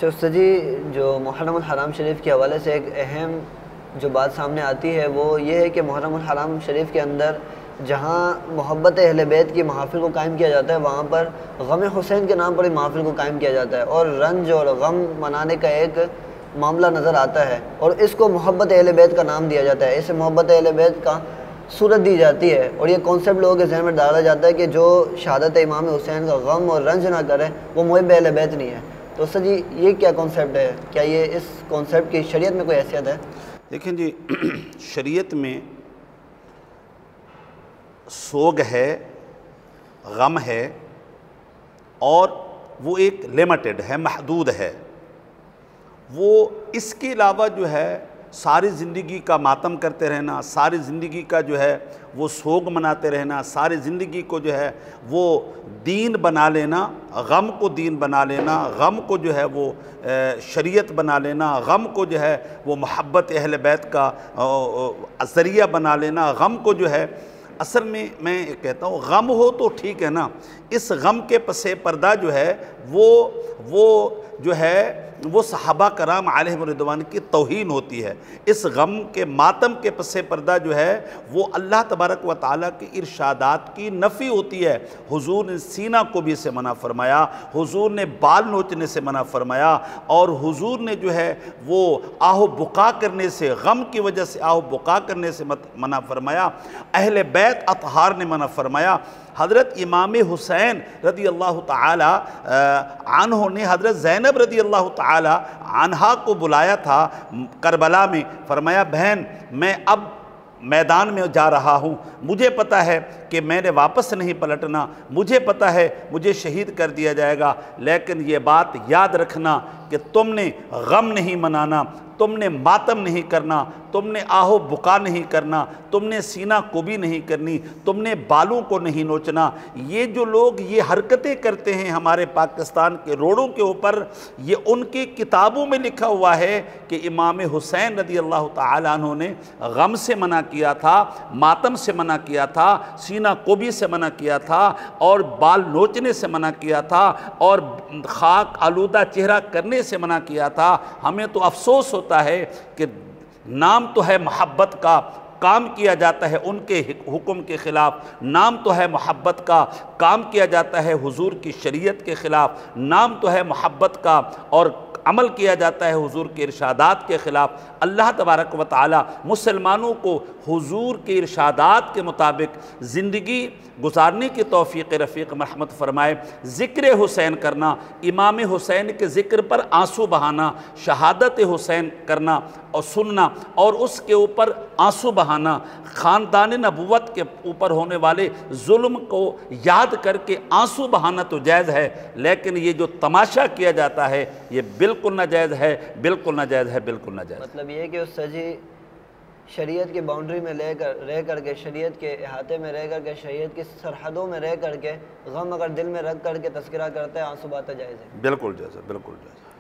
اچھا استاد جی، جو محرم الحرام شریف کے حوالے سے ایک اہم جو بات سامنے آتی ہے وہ یہ ہے کہ محرم الحرام شریف کے اندر جہاں محبت اہل بیت کی محافل کو قائم کیا جاتا ہے، وہاں پر غم حسین کے نام پر ہی محافل کو قائم کیا جاتا ہے، اور رنج اور غم منانے کا ایک معاملہ نظر آتا ہے، اور اس کو محبت اہل بیت کا نام دیا جاتا ہے، اسے محبت اہل بیت کا صورت دی جاتی ہے، اور یہ کانسیپٹ لوگوں کے ذہن میں ڈالا جاتا ہے کہ جو شہادت امام حسین کا غم اور رنج نہ کرے وہ محب اہل بیت نہیں ہے۔ تو استاد جی یہ کیا کانسیپٹ ہے؟ کیا یہ اس کانسیپٹ کی شریعت میں کوئی حیثیت ہے؟ دیکھیں جی، شریعت میں سوگ ہے، غم ہے، اور وہ ایک لمیٹڈ ہے، محدود ہے۔ وہ اس کے علاوہ جو ہے ساری زندگی کا ماتم کرتے رہنا، ساری زندگی کا جو ہے وہ سوگ مناتے رہنا، ساری زندگی کو جو ہے وہ دین بنا لینا، غم کو دین بنا لینا، غم کو جو ہے وہ شریعت بنا لینا، غم کو جو ہے وہ محبت اہل بیت کا ذریعہ بنا لینا، غم کو جو ہے اصل میں کہتا ہوں غم ہو تو ٹھیک ہے نا، اس غم کے پس پردہ جو ہے وہ جو ہے وہ صحابہ کرام علیہم رضوان کی توہین ہوتی ہے۔ اس غم کے ماتم کے پس پردہ جو ہے وہ اللہ تبارک و تعالیٰ کے ارشادات کی نفی ہوتی ہے۔ حضور نے سینہ کوبی سے منع فرمایا، حضور نے بال نوچنے سے منع فرمایا، اور حضور نے جو ہے وہ آہ و بکا کرنے سے، غم کی وجہ سے آہ و بکا کرنے سے منع فرمایا۔ اہل بیت اطہار نے منع فرمایا۔ حضرت امام حسین رضی اللہ تعالی عنہ نے حضرت زینب رضی اللہ تعالی عنہا کو بلایا تھا کربلا میں، فرمایا بہن میں اب میدان میں جا رہا ہوں، مجھے پتہ ہے کہ میں نے واپس نہیں پلٹنا، مجھے پتہ ہے مجھے شہید کر دیا جائے گا، لیکن یہ بات یاد رکھنا کہ تم نے غم نہیں منانا، تم نے ماتم نہیں کرنا، تم نے آہ و بکا نہیں کرنا، تم نے سینہ کوبی نہیں کرنی، تم نے بالوں کو نہیں نوچنا۔ یہ جو لوگ یہ حرکتیں کرتے ہیں ہمارے پاکستان کے روڈوں کے اوپر، یہ ان کی کتابوں میں لکھا ہوا ہے کہ امام حسین رضی اللہ تعالیٰ عنہ نے غم سے منع کیا تھا، ماتم سے منع کیا تھا، سینہ کوبی سے منع کیا تھا، اور بال نوچنے سے منع کیا تھا، اور خاک آلودہ چہرہ کرنے سے منع کیا تھا۔ ہمیں تو افسوس ہوتا ہے کہ نام تو ہے محبت کا، کام کیا جاتا ہے ان کے حکم کے خلاف، نام تو ہے محبت کا، کام کیا جاتا ہے حضور کی شریعت کے خلاف، نام تو ہے محبت کا اور عمل کیا جاتا ہے حضور کے ارشادات کے خلاف۔ اللہ تبارک و تعالی مسلمانوں کو حضور کے ارشادات کے مطابق زندگی گزارنے کی توفیق رفیق مرحمت فرمائے۔ ذکر حسین کرنا، امام حسین کے ذکر پر آنسو بہانا، شہادت حسین کرنا اور سننا، اور اس کے اوپر آنسو بہانا، خاندان نبوت کے اوپر ہونے والے ظلم کو یاد کر کے آنسو بہانا تو جائز ہے، لیکن یہ جو تماشا کیا جاتا ہے یہ بالکل ناجائز ہے، بالکل ناجائز ہے، بالکل ناجائز ہے۔ مطلب یہ کہ استاد جی شریعت کی باؤنڈری میں رہ کر کے، شریعت کے احاطے میں رہ کر کے، شریعت کی سرحدوں میں رہ کر کے غم اگر دل میں رکھ کر کے تذکرہ کرتا ہے، آنسو بہانا جائز ہے؟ بالکل جائز ہے، بالکل جائز ہے۔